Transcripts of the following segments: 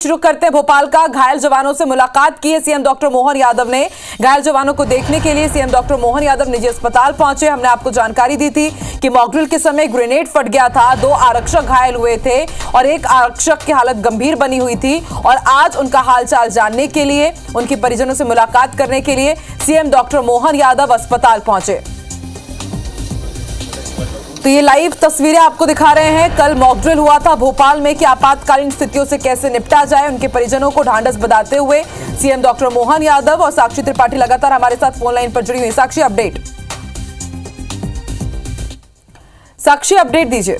शुरू करते हैं भोपाल का। घायल जवानों से मुलाकात की है सीएम डॉक्टर मोहन यादव ने। घायल जवानों को देखने के लिए सीएम डॉक्टर मोहन यादव निजी अस्पताल पहुंचे। हमने आपको जानकारी दी थी कि मॉकड्रिल के समय ग्रेनेड फट गया था, 2 आरक्षक घायल हुए थे और एक आरक्षक की हालत गंभीर बनी हुई थी। और आज उनका हालचाल जानने के लिए, उनके परिजनों से मुलाकात करने के लिए सीएम डॉक्टर मोहन यादव अस्पताल पहुंचे। तो ये लाइव तस्वीरें आपको दिखा रहे हैं। कल मॉकड्रिल हुआ था भोपाल में कि आपातकालीन स्थितियों से कैसे निपटा जाए। उनके परिजनों को ढांढस बंधाते हुए सीएम डॉक्टर मोहन यादव और साक्षी त्रिपाठी लगातार हमारे साथ फोन लाइन पर जुड़ी हुई। साक्षी अपडेट, साक्षी अपडेट दीजिए।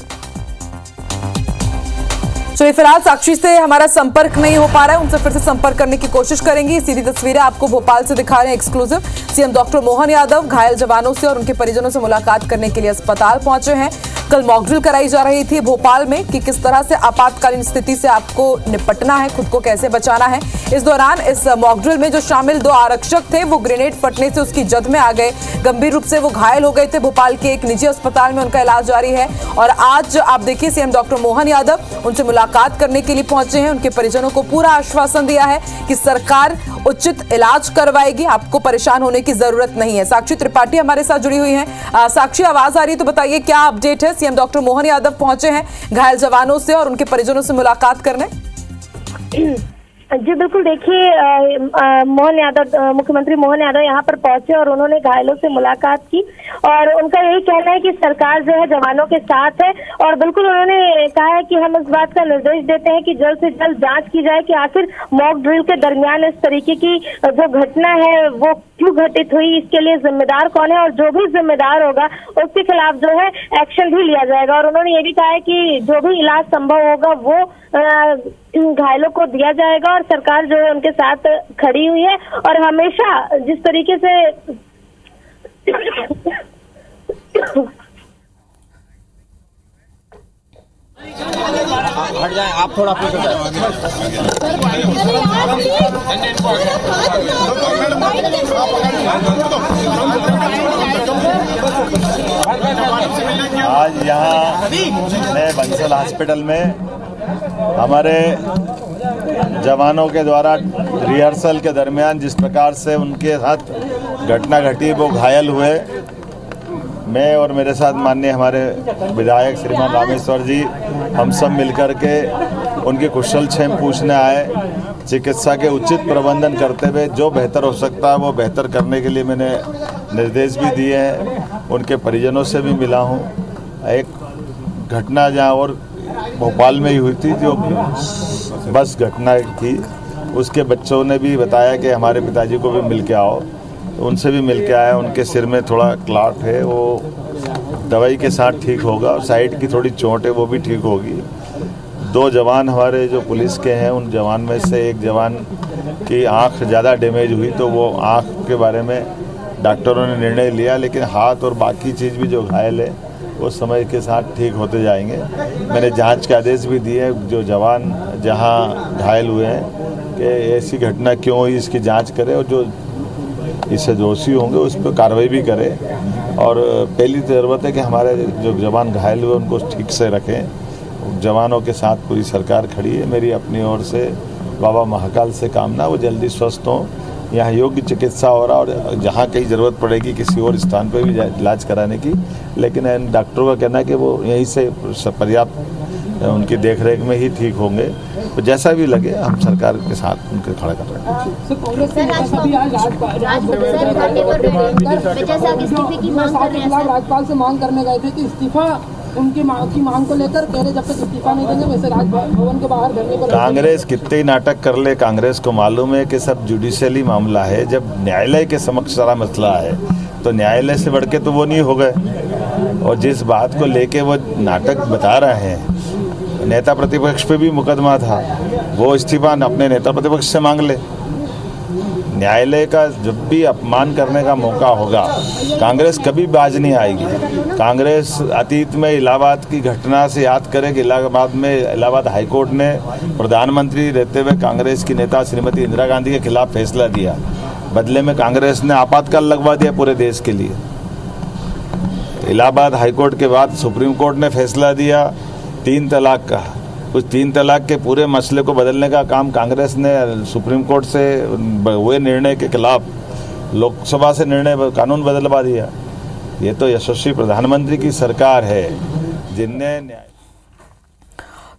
चलिए, फिलहाल साक्षी से हमारा संपर्क नहीं हो पा रहा है, उनसे फिर से संपर्क करने की कोशिश करेंगे। सीधी तस्वीरें आपको भोपाल से दिखा रहे हैं exclusive. CM doctor Mohan Yadav घायल जवानों से और उनके परिजनों से मुलाकात करने के लिए अस्पताल पहुंचे हैं। कल मॉकड्रिल कराई जा रही थी भोपाल में कि किस तरह से आपातकालीन स्थिति से आपको निपटना है, खुद को कैसे बचाना है। इस दौरान इस मॉकड्रिल में जो शामिल 2 आरक्षक थे वो ग्रेनेड फटने से उसकी जद में आ गए, गंभीर रूप से वो घायल हो गए थे। भोपाल के एक निजी अस्पताल में उनका इलाज जारी है। और आज आप देखिए सीएम डॉक्टर मोहन यादव उनसे मुलाकात करने के लिए पहुंचे हैं। उनके परिजनों को पूरा आश्वासन दिया है कि सरकार उचित इलाज करवाएगी, आपको परेशान होने की जरूरत नहीं है। साक्षी त्रिपाठी हमारे साथ जुड़ी हुई हैं। साक्षी, आवाज आ रही है तो बताइए क्या अपडेट है। सीएम डॉक्टर मोहन यादव पहुंचे हैं घायल जवानों से और उनके परिजनों से मुलाकात करने। जी बिल्कुल, देखिए मोहन यादव, मुख्यमंत्री मोहन यादव यहाँ पर पहुंचे और उन्होंने घायलों से मुलाकात की और उनका यही कहना है कि सरकार जो है जवानों के साथ है। और बिल्कुल उन्होंने कहा है कि हम इस बात का निर्देश देते हैं कि जल्द से जल्द जांच की जाए कि आखिर मॉक ड्रिल के दरमियान इस तरीके की जो घटना है वो क्यों घटित हुई, इसके लिए जिम्मेदार कौन है और जो भी जिम्मेदार होगा उसके खिलाफ जो है एक्शन भी लिया जाएगा। और उन्होंने ये भी कहा है कि जो भी इलाज संभव होगा वो घायलों को दिया जाएगा और सरकार जो है उनके साथ खड़ी हुई है। और हमेशा जिस तरीके से हट जाएं आप, थोड़ा पीछे जाएं। आज यहाँ नए बंसल हॉस्पिटल में हमारे जवानों के द्वारा रिहर्सल के दरमियान जिस प्रकार से उनके साथ घटना घटी, वो घायल हुए। मैं और मेरे साथ माननीय हमारे विधायक श्रीमान रामेश्वर जी, हम सब मिलकर के उनकी कुशलक्षेम पूछने आए। चिकित्सा के उचित प्रबंधन करते हुए जो बेहतर हो सकता है वो बेहतर करने के लिए मैंने निर्देश भी दिए हैं। उनके परिजनों से भी मिला हूँ। एक घटना जहाँ और भोपाल में ही हुई थी, जो बस घटना थी, उसके बच्चों ने भी बताया कि हमारे पिताजी को भी मिल के आओ, तो उनसे भी मिल के आया। उनके सिर में थोड़ा क्लॉट है, वो दवाई के साथ ठीक होगा और साइड की थोड़ी चोट है वो भी ठीक होगी। 2 जवान हमारे जो पुलिस के हैं, उन जवान में से एक जवान की आँख ज़्यादा डैमेज हुई, तो वो आँख के बारे में डॉक्टरों ने निर्णय लिया, लेकिन हाथ और बाकी चीज़ भी जो घायल है वो समय के साथ ठीक होते जाएंगे। मैंने जांच के आदेश भी दिए, जो जवान जहां घायल हुए हैं कि ऐसी घटना क्यों हुई इसकी जांच करें और जो इससे दोषी होंगे उस पर कार्रवाई भी करें। और पहली ज़रूरत है कि हमारे जो जवान घायल हुए उनको ठीक से रखें। जवानों के साथ पूरी सरकार खड़ी है। मेरी अपनी ओर से बाबा महाकाल से कामना वो जल्दी स्वस्थ हों, यहाँ योग्य चिकित्सा हो रहा और जहाँ कहीं ज़रूरत पड़ेगी किसी और स्थान पर भी इलाज कराने की, लेकिन डॉक्टरों का कहना है कि वो यहीं से पर्याप्त उनकी देखरेख में ही ठीक होंगे। तो जैसा भी लगे हम सरकार के साथ उनके खड़ा कर रहे हैं। राज्यपाल से मांग करने गए थे कि इस्तीफा उनकी मांग को लेकर कह रहे जब तक इस्तीफा नहीं देंगे वैसे राजभवन के बाहर धरने पर। कांग्रेस कितने नाटक कर ले, कांग्रेस को मालूम है कि सब जुडिशियली मामला है। जब न्यायालय के समक्ष सारा मसला है तो न्यायालय से बढ़ के तो वो नहीं हो गए। और जिस बात को लेके वो नाटक बता रहे हैं, नेता प्रतिपक्ष पे भी मुकदमा था, वो इस्तीफा अपने नेता प्रतिपक्ष से मांग ले। न्यायालय का जब भी अपमान करने का मौका होगा, कांग्रेस कभी बाज नहीं आएगी। कांग्रेस अतीत में इलाहाबाद की घटना से याद करे कि इलाहाबाद हाईकोर्ट ने प्रधानमंत्री रहते हुए कांग्रेस की नेता श्रीमती इंदिरा गांधी के खिलाफ फैसला दिया। बदले में कांग्रेस ने आपातकाल लगवा दिया पूरे देश के लिए। इलाहाबाद हाईकोर्ट के बाद सुप्रीम कोर्ट ने फैसला दिया 3 तलाक का। कुछ 3 तलाक के पूरे मसले को बदलने का काम कांग्रेस ने सुप्रीम कोर्ट से हुए निर्णय के खिलाफ लोकसभा से निर्णय कानून बदलवा दिया। ये तो यशस्वी प्रधानमंत्री की सरकार है जिनने न्याय।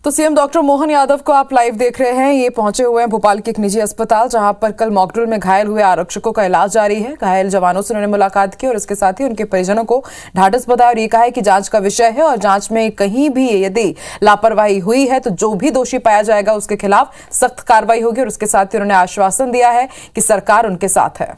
तो सीएम डॉक्टर मोहन यादव को आप लाइव देख रहे हैं। ये पहुंचे हुए हैं भोपाल के एक निजी अस्पताल, जहां पर कल मॉकड्रिल में घायल हुए आरक्षकों का इलाज जारी है। घायल जवानों से उन्होंने मुलाकात की और इसके साथ ही उनके परिजनों को ढाढ़स बंधाया और ये कहा है कि जांच का विषय है और जांच में कहीं भी यदि लापरवाही हुई है तो जो भी दोषी पाया जाएगा उसके खिलाफ सख्त कार्रवाई होगी। और उसके साथ ही उन्होंने आश्वासन दिया है कि सरकार उनके साथ है।